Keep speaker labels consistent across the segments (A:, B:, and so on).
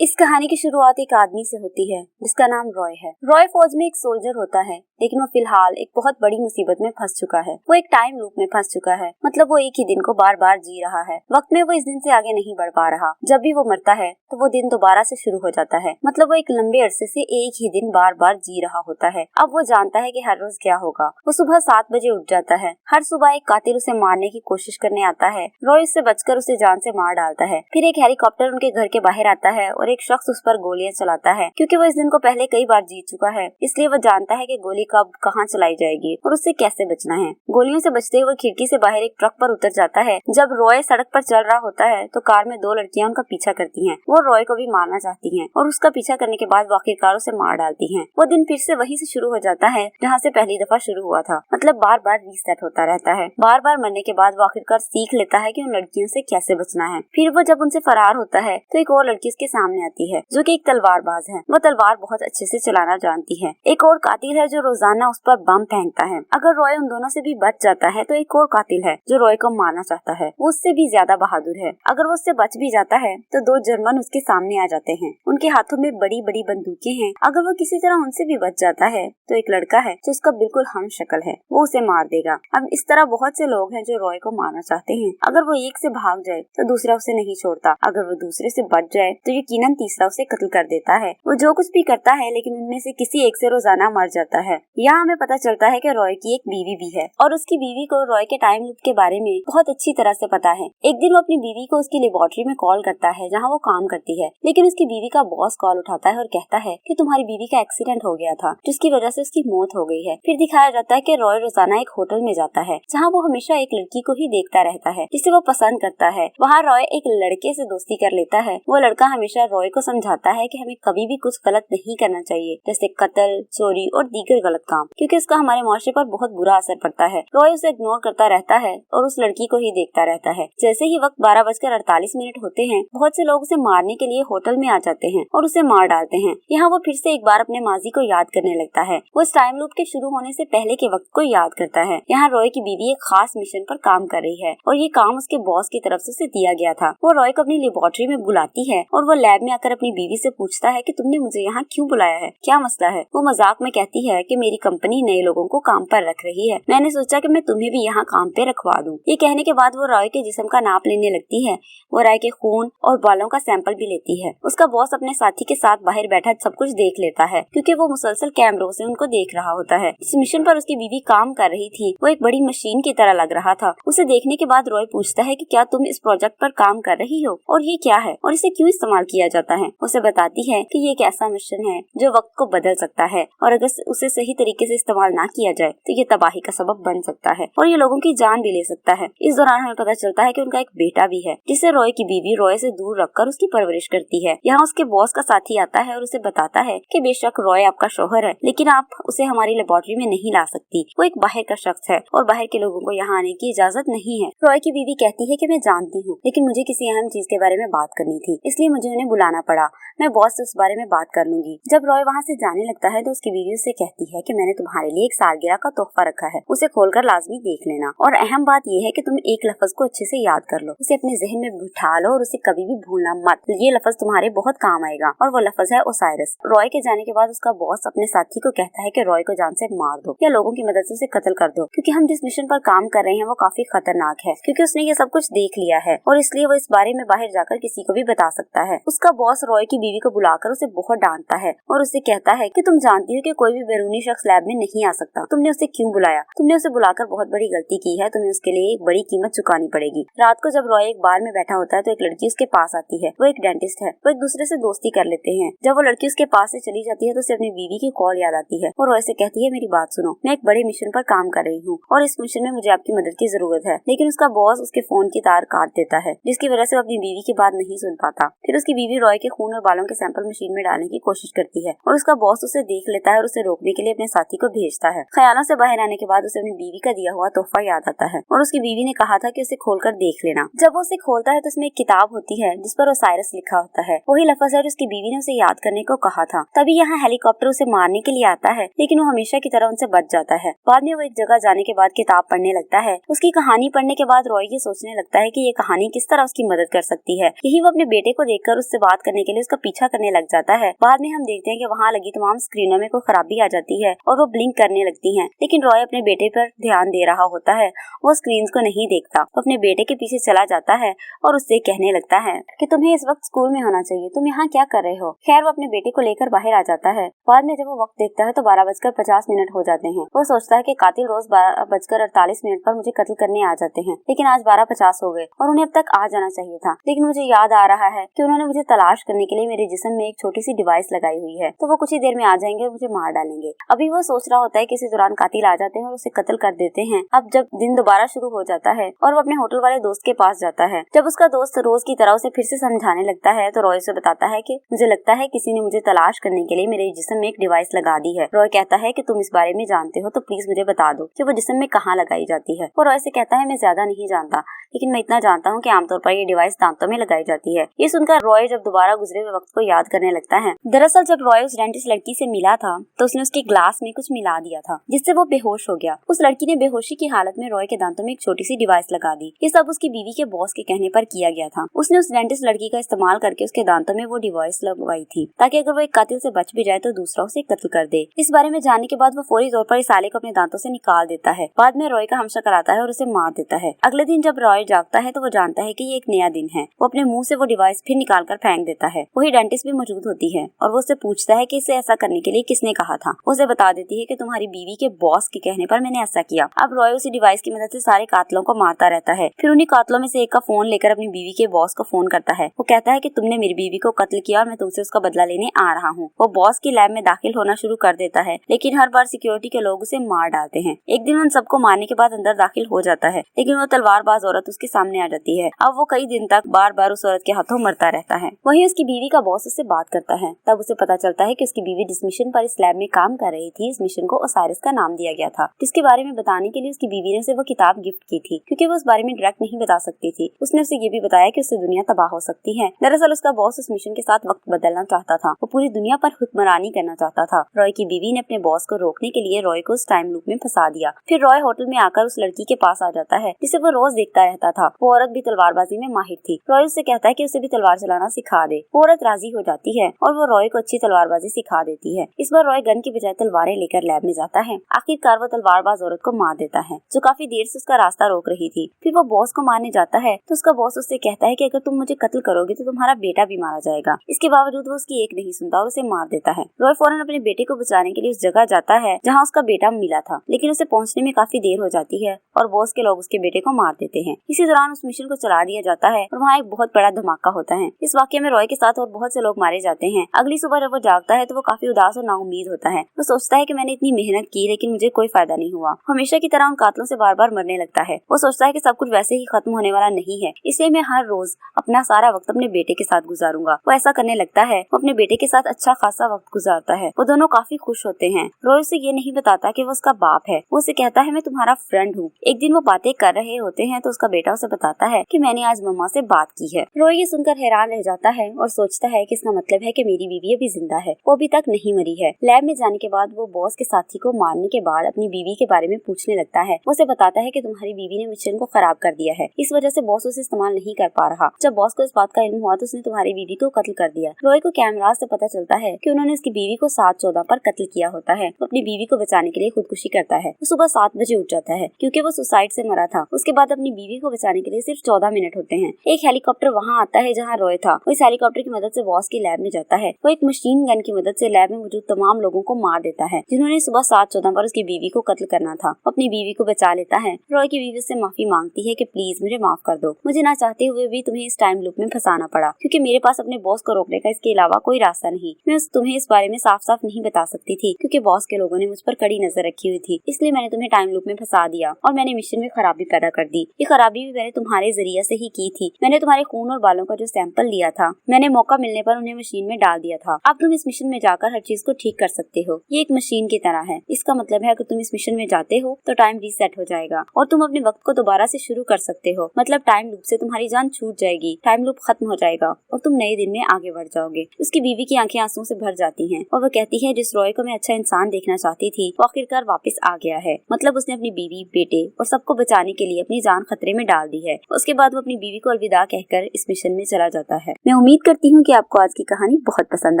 A: इस कहानी की शुरुआत एक आदमी से होती है जिसका नाम रॉय है। रॉय फौज में एक सोल्जर होता है, लेकिन वो फिलहाल एक बहुत बड़ी मुसीबत में फंस चुका है। वो एक टाइम लूप में फंस चुका है, मतलब वो एक ही दिन को बार बार जी रहा है। वक्त में वो इस दिन से आगे नहीं बढ़ पा रहा। जब भी वो मरता है तो वो दिन दोबारा से शुरू हो जाता है, मतलब वो एक लंबे अरसे से एक ही दिन बार बार जी रहा होता है। अब वो जानता है कि हर रोज क्या होगा। वो सुबह 7 बजे उठ जाता है। हर सुबह एक कातिल उसे मारने की कोशिश करने आता है। रॉय उससे बचकर उसे जान से मार डालता है। फिर एक हेलीकॉप्टर उनके घर के बाहर आता है और एक शख्स उस पर गोलियां चलाता है। क्योंकि वो इस दिन को पहले कई बार जीत चुका है, इसलिए वो जानता है कि गोली कब कहाँ चलाई जाएगी और उससे कैसे बचना है। गोलियों से बचते हुए खिड़की से बाहर एक ट्रक पर उतर जाता है। जब रॉय सड़क पर चल रहा होता है तो कार में 2 लड़कियां उनका पीछा करती हैं। वो रॉय को भी मारना चाहती हैं और उसका पीछा करने के बाद वो आखिरकार उसे मार डालती हैं। वो दिन फिर से वहीं से शुरू हो जाता है जहाँ से पहली दफा शुरू हुआ था, मतलब बार बार रीसेट होता रहता है। बार बार मरने के बाद वो आखिरकार सीख लेता है कि उन लड़कियों से कैसे बचना है। फिर वो जब उनसे फरार होता है तो एक और लड़की उसके सामने आती है जो कि एक तलवारबाज है। वो तलवार बहुत अच्छे से चलाना जानती है। एक और कातिल है जो रोजाना उस पर बम फेंकता है। अगर रॉय उन दोनों से भी बच जाता है तो एक और कातिल है जो रॉय को मारना चाहता है। वो उससे भी ज्यादा बहादुर है। अगर वो उससे बच भी जाता है तो 2 जर्मन उसके सामने आ जाते हैं। उनके हाथों में बड़ी बड़ी बंदूकें हैं। अगर वो किसी तरह उनसे भी बच जाता है तो एक लड़का है जो उसका बिल्कुल हम शक्ल है, वो उसे मार देगा। अब इस तरह बहुत से लोग हैं जो रॉय को मारना चाहते हैं। अगर वो एक से भाग जाए तो दूसरा उसे नहीं छोड़ता। अगर वो दूसरे से बच जाए तो यकीनन तीसरा उसे कत्ल कर देता है। वो जो कुछ भी करता है लेकिन उनमें से किसी एक से रोजाना मर जाता है। यहाँ हमें पता चलता है कि रॉय की एक बीवी भी है और उसकी बीवी को रॉय के टाइम लूप के बारे में बहुत अच्छी तरह से पता है। एक दिन वो अपनी बीवी को उसकी लेबोरेटरी में कॉल करता है जहाँ वो काम करती है, लेकिन उसकी बीवी का बॉस कॉल उठाता है और कहता है कि तुम्हारी बीवी का एक्सीडेंट हो गया था जिसकी वजह से उसकी मौत हो गई है। फिर दिखाया जाता है कि रॉय रोजाना एक होटल में जाता है जहाँ वो हमेशा एक लड़की को ही देखता रहता है जिसे वो पसंद करता है। वहाँ रॉय एक लड़के से दोस्ती कर लेता है। वो लड़का हमेशा रॉय को समझाता है कि हमें कभी भी कुछ गलत नहीं करना चाहिए, जैसे कत्ल, चोरी और दीगर गलत काम, क्योंकि इसका हमारे मुआशरे पर बहुत बुरा असर पड़ता है। रॉय उसे इग्नोर करता रहता है और उस लड़की को ही देखता रहता है। जैसे ही वक्त 12:48 होते हैं, बहुत से लोग उसे मारने के लिए होटल में आ जाते हैं और उसे मार डालते हैं। यहाँ वो फिर से एक बार अपने माजी को याद करने लगता है। वो इस टाइम लूप के शुरू होने से पहले के वक्त को याद करता है। यहाँ रॉय की बीवी एक खास मिशन पर काम कर रही है और ये काम उसके बॉस की तरफ से उसे दिया गया था। वो रॉय को अपनी लेबोरेटरी में बुलाती है और वो लैब में आकर अपनी बीवी से पूछता है कि तुमने मुझे यहाँ क्यों बुलाया है, क्या मसला है। वो मजाक में कहती है कि मेरी कंपनी नए लोगों को काम पर रख रही है, मैंने सोचा कि मैं तुम्हें भी यहाँ काम पे रखवा दूँ। ये कहने के बाद वो रॉय के जिस्म का नाप लेने लगती है। वो रॉय के खून और बालों का सैंपल भी लेती है। उसका बॉस अपने साथी के साथ बाहर बैठा सब कुछ देख लेता है क्योंकि वो मुसलसल कैमरों से उनको देख रहा होता है। इस मिशन पर उसकी बीवी काम कर रही थी। वो एक बड़ी मशीन की तरह लग रहा था। उसे देखने के बाद रॉय पूछता है कि क्या तुम इस प्रोजेक्ट पर काम कर रही हो और ये क्या है और इसे क्यों इस्तेमाल किया जाता है। उसे बताती है कि ये एक ऐसा मिशन है जो वक्त को बदल सकता है और अगर उसे सही तरीके से इस्तेमाल ना किया जाए तो ये तबाही का सबब बन सकता है और ये लोगों की जान भी ले सकता है। इस दौरान हमें पता चलता है कि उनका एक बेटा भी है जिसे रॉय की बीवी रॉय से दूर रखकर उसकी परवरिश करती है। यहाँ उसके बॉस का साथी आता है और उसे बताता है कि बेशक रॉय आपका शौहर है, लेकिन आप उसे हमारी लेबोरेटरी में नहीं ला सकती। वो एक बाहर का शख्स है और बाहर के लोगों को यहाँ आने की इजाजत नहीं है। रॉय की बीवी कहती है कि मैं जानती हूँ, लेकिन मुझे किसी अहम चीज के बारे में बात करनी थी, इसलिए मुझे उन्हें बुलाना पड़ा। मैं बॉस से उस बारे में बात कर लूंगी। जब रॉय वहाँ से जाने लगता है तो उसकी बीवी उससे कहती है कि मैंने तुम्हारे लिए एक सालगिरह का तोहफा रखा है, उसे खोलकर लाजमी देख लेना। और अहम बात यह है कि तुम एक लफ्ज को अच्छे से याद कर लो, उसे अपने जहन में बिठा लो और उसे कभी भी भूलना मत। ये लफ्ज तुम्हारे बहुत काम आएगा और वो लफ्ज है ओसाइरस। रॉय के जाने के बाद उसका बॉस अपने साथी को कहता है कि रॉय को जान से मार दो या लोगों की मदद से उसे कत्ल कर दो, क्योंकि हम जिस मिशन पर काम कर रहे हैं वो काफी खतरनाक है, क्योंकि उसने ये सब कुछ देख लिया है और इसलिए वो इस बारे में बाहर जाकर किसी को भी बता सकता है। उसका बॉस रॉय की बीवी को बुलाकर उसे बहुत डांटता है और उसे कहता है कि तुम जानती हो कि कोई भी बैरूनी शख्स लैब में नहीं आ सकता, तुमने उसे क्यों बुलाया, तुमने उसे बुलाकर बहुत बड़ी गलती की है, तुम्हें उसके लिए एक बड़ी कीमत चुकानी पड़ेगी। रात को जब रॉय एक बार में बैठा होता है तो एक लड़की उसके पास आती है। वो एक डेंटिस्ट है। वो एक दूसरे से दोस्ती कर लेते हैं। जब वो लड़की उसके पास से चली जाती है तो उसे अपनी बीवी की कॉल याद आती है और रॉय से कहती है मेरी बात सुनो, मैं एक बड़े मिशन पर काम कर रही हूँ और इस मिशन में मुझे आपकी मदद की जरूरत है। लेकिन उसका बॉस उसके फोन की तार काट देता है जिसकी वजह से वो अपनी बीवी की बात नहीं सुन पाता। फिर उसकी बीवी रॉय के खून और बालों के सैंपल मशीन में डालने की कोशिश करती है और उसका बॉस उसे देख लेता है और उसे रोकने के लिए अपने साथी को भेजता है। ख्यालों से बाहर आने के बाद उसे अपनी बीवी का दिया हुआ तोहफा याद आता है और उसकी बीवी ने कहा था कि उसे खोलकर देख लेना। जब वो उसे खोलता है तो उसमें एक किताब होती है जिस पर ओसाइरस लिखा होता है। वही लफ्ज है जो उसकी बीवी ने उसे याद करने को कहा था। तभी यहाँ हेलीकॉप्टर उसे मारने के लिए आता है, लेकिन वो हमेशा की तरह उनसे बच जाता है। बाद में वो एक जगह जाने के बाद किताब पढ़ने लगता है। उसकी कहानी पढ़ने के बाद रॉय ये सोचने लगता है कि ये कहानी किस तरह उसकी मदद कर सकती है। यही वो अपने बेटे को देखकर उससे बात करने के लिए उसका पीछा करने लग जाता है। बाद में हम देखते हैं कि वहाँ लगी तमाम स्क्रीनों में कोई खराबी आ जाती है और वो ब्लिंक करने लगती हैं। लेकिन रॉय अपने बेटे पर ध्यान दे रहा होता है, वो स्क्रीन को नहीं देखता। वो अपने बेटे के पीछे चला जाता है और उससे कहने लगता है कि तुम्हें इस वक्त स्कूल में होना चाहिए, तुम यहाँ क्या कर रहे हो। खैर वो अपने बेटे को लेकर बाहर आ जाता है। बाद में जब वो वक्त देखता है तो 12:50 हो जाते हैं। वो सोचता है कि कातिल रोज 12:48 पर मुझे कत्ल करने आ जाते हैं, लेकिन आज 12:50 हो गए और उन्हें अब तक आ जाना चाहिए था। लेकिन मुझे याद आ रहा है कि उन्होंने मुझे तलाश करने के लिए मेरे जिस्म में एक छोटी सी डिवाइस लगाई हुई है, तो वो कुछ ही देर में आ जाएंगे और मुझे मार डालेंगे। अभी वो सोच रहा होता है कि इसी दौरान कातिल आ जाते हैं और उसे कत्ल कर देते हैं। अब जब दिन दोबारा शुरू हो जाता है और वो अपने होटल वाले दोस्त के पास जाता है, जब उसका दोस्त रोज की तरह उसे फिर से समझाने लगता है तो रॉय से बताता है कि मुझे लगता है किसी ने मुझे तलाश करने के लिए मेरे जिस्म में एक डिवाइस लगा दी है। रॉय कहता है कि तुम इस बारे में जानते हो तो प्लीज मुझे बता दो कि वो जिस्म में कहाँ लगाई जाती है। वो रॉय से कहता है मैं ज्यादा नहीं जानता, लेकिन मैं इतना जानता हूँ कि आमतौर पर ये डिवाइस दांतों में लगाई जाती है। ये सुनकर रॉय जब दोबारा गुजरे हुए वक्त को याद करने लगता है। दरअसल जब रॉय उस डेंटिस्ट लड़की से मिला था तो उसने उसके ग्लास में कुछ मिला दिया था जिससे वो बेहोश हो गया। उस लड़की ने बेहोशी की हालत में रॉय के दांतों में एक छोटी सी डिवाइस लगा दी। ये सब उसकी बीवी के बॉस के कहने पर किया गया था। उसने उस डेंटिस्ट लड़की का इस्तेमाल करके उसके दांतों में वो डिवाइस लगवाई थी ताकि अगर वो एक कातिल से बच भी जाए तो दूसरा उसे कत्ल कर दे। इस बारे में जानने के बाद वो फौरी तौर पर इस आले को अपने दांतों से निकाल देता है। बाद में रॉय का हमशक्ल आता है और उसे मार देता है। अगले दिन जब रॉय जागता है तो वो जानता है कि ये एक नया दिन है। वो अपने मुंह से वो डिवाइस फिर निकाल कर फेंक देता है। वही डेंटिस्ट भी मौजूद होती है और वो उससे पूछता है कि इसे ऐसा करने के लिए किसने कहा था। वो उसे बता देती है कि तुम्हारी बीवी के बॉस के कहने पर मैंने ऐसा किया। अब रॉय उसी डिवाइस की मदद से सारे कातिलों को मारता रहता है। फिर उन्हीं कातिलों में से एक का फोन लेकर अपनी बीवी के बॉस को फोन करता है। वो कहता है कि तुमने मेरी बीवी को कत्ल किया और मैं तुमसे उसका बदला लेने आ रहा हूँ। वो बॉस की लैब में दाखिल होना शुरू कर देता है, लेकिन हर बार सिक्योरिटी के लोग उसे मार डालते हैं। एक दिन उन सबको मारने के बाद अंदर दाखिल हो जाता है, लेकिन वो तलवारबाज औरत उसके सामने आ जाती है। अब वो कई दिन तक बार बार उस औरत के हाथों मरता रहता है। वहीं उसकी बीवी का बॉस उससे बात करता है। तब उसे पता चलता है कि उसकी बीवी जिस मिशन पर इस लैब में काम कर रही थी, इस मिशन को ओसाइरिस का नाम दिया गया था, जिसके बारे में बताने के लिए उसकी बीवी ने उसे वो किताब गिफ्ट की थी, क्योंकि वो उस बारे में डायरेक्ट नहीं बता सकती थी। उसने उसे ये भी बताया कि उससे दुनिया तबाह हो सकती है। दरअसल उसका बॉस उस मिशन के साथ वक्त बदलना चाहता था। वो पूरी दुनिया पर हुक्मरानी करना चाहता था। रॉय की बीवी ने अपने बॉस को रोकने के लिए रॉय को उस टाइम लूप में फंसा दिया। फिर रॉय होटल में आकर उस लड़की के पास आ जाता है जिसे वो रोज देखता रहता था। वो औरत भी तलवारबाजी में माहिर थी। रॉय उससे कहता है कि उसे भी तलवार चलाना सिखा दे। वो औरत राजी हो जाती है और वो रॉय को अच्छी तलवारबाजी सिखा देती है। इस बार रॉय गन की बजाय तलवारें लेकर लैब में जाता है। आखिरकार वो तलवारबाज औरत को मार देता है जो काफी देर से उसका रास्ता रोक रही थी। फिर वो बॉस को मारने जाता है तो उसका बॉस उससे कहता है कि अगर तुम मुझे कत्ल करोगे तो तुम्हारा बेटा भी मारा जाएगा। इसके बावजूद वो उसकी एक नहीं सुनता और उसे मार देता है। रॉय फौरन अपने बेटे को बचाने के लिए उस जगह जाता है जहाँ उसका बेटा मिला था, लेकिन उसे पहुँचने में काफी देर हो जाती है और बॉस के लोग उसके बेटे को मार देते हैं। इसी दौरान उस मिशन को चला दिया जाता है और वहाँ एक बहुत बड़ा धमाका होता है। इस वाकये में रॉय के साथ और बहुत से लोग मारे जाते हैं। अगली सुबह जब वो जागता है तो वो काफी उदास और नाउम्मीद होता है। वो सोचता है कि मैंने इतनी मेहनत की लेकिन मुझे कोई फायदा नहीं हुआ। हमेशा की तरह उन कातिलों से बार बार मरने लगता है। वो सोचता है कि सब कुछ वैसे ही खत्म होने वाला नहीं है, इसलिए मैं हर रोज अपना सारा वक्त अपने बेटे के साथ गुजारूंगा। वो ऐसा करने लगता है। वो अपने बेटे के साथ अच्छा खासा वक्त गुजारता है। वो दोनों काफी खुश होते हैं। रॉय उसे ये नहीं बताता कि वो उसका बाप है। वो उसे कहता है मैं तुम्हारा फ्रेंड हूँ। एक दिन वो बातें कर रहे होते हैं तो उसका बेटा उसे बताता है कि मैंने आज मम्मा से बात की है। रॉय ये सुनकर हैरान रह जाता है और सोचता है कि इसका मतलब है कि मेरी बीवी अभी जिंदा है, वो अभी तक नहीं मरी है। लैब में जाने के बाद वो बॉस के साथी को मारने के बाद अपनी बीवी के बारे में पूछने लगता है। वो उसे बताता है कि तुम्हारी बीवी ने मिशन को खराब कर दिया है, इस वजह से बॉस उसे इस्तेमाल नहीं कर पा रहा। जब बॉस को इस बात का इल्म हुआ तो उसने तुम्हारी बीवी को कत्ल कर दिया। रॉय को कैमरास से पता चलता है कि उन्होंने उसकी बीवी को 7/14 पर कत्ल किया होता है। वो अपनी बीवी को बचाने के लिए खुदकुशी करता है। वो सुबह 7 बजे उठ जाता है क्योंकि वो सुसाइड से मरा था। उसके बाद अपनी बीवी को बचाने के लिए सिर्फ 14 मिनट होते हैं। एक हेलीकॉप्टर वहाँ आता है जहाँ रॉय था। वो इस हेलीकॉप्टर की मदद से बॉस की लैब में जाता है। वो एक मशीन गन की मदद से लैब में मौजूद तमाम लोगों को मार देता है जिन्होंने सुबह 7/14 पर उसकी बीवी को कत्ल करना था। वो अपनी बीवी को बचा लेता है। रॉय की बीवी से माफी मांगती है कि प्लीज मुझे माफ कर दो, मुझे ना चाहते हुए भी तुम्हें इस टाइम लूप में फंसाना पड़ा क्योंकि मेरे पास अपने बॉस को रोकने का इसके अलावा कोई रास्ता नहीं। मैं तुम्हें इस बारे में साफ साफ नहीं बता सकती थी क्योंकि बॉस के लोगों ने मुझ पर कड़ी नजर रखी हुई थी, इसलिए मैंने तुम्हें टाइम लूप में फंसा दिया और मैंने मिशन में खराबी पैदा कर दी। ये खराबी भी मैंने तुम्हारे जरिए से ही की थी। मैंने तुम्हारे खून और बालों का जो सैंपल लिया था मैंने मौका मिलने पर उन्हें मशीन में डाल दिया था। अब तुम इस मिशन में जाकर हर चीज को ठीक कर सकते हो। ये एक मशीन की तरह है। इसका मतलब है अगर तुम इस मिशन में जाते हो तो टाइम रीसेट हो जाएगा और तुम अपने वक्त को दोबारा से शुरू कर सकते हो। मतलब टाइम लूप से तुम्हारी जान छूट जाएगी, टाइम लूप खत्म हो जाएगा और तुम नए दिन में आगे बढ़ जाओगे। उसकी बीवी की आंखें आंसुओं से भर जाती हैं और वो कहती है जिस रॉय को मैं अच्छा इंसान देखना चाहती थी वो आखिरकार वापस आ गया है। मतलब उसने अपनी बीवी, बेटे और सबको बचाने के लिए अपनी जान खतरे में डाल दी है। उसके बाद वो अपनी बीवी को अलविदा कहकर इस मिशन में चला जाता है। मैं उम्मीद करती हूँ कि आपको आज की कहानी बहुत पसंद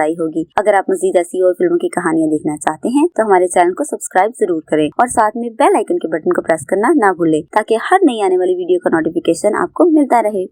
A: आई होगी। अगर आप मजीद ऐसी और फिल्मों की कहानियाँ देखना चाहते हैं तो हमारे चैनल को सब्सक्राइब जरूर करें और साथ में बेल आइकन के बटन को प्रेस करना ना भूलें ताकि हर नई आने वाली वीडियो का नोटिफिकेशन आपको मिलता रहे।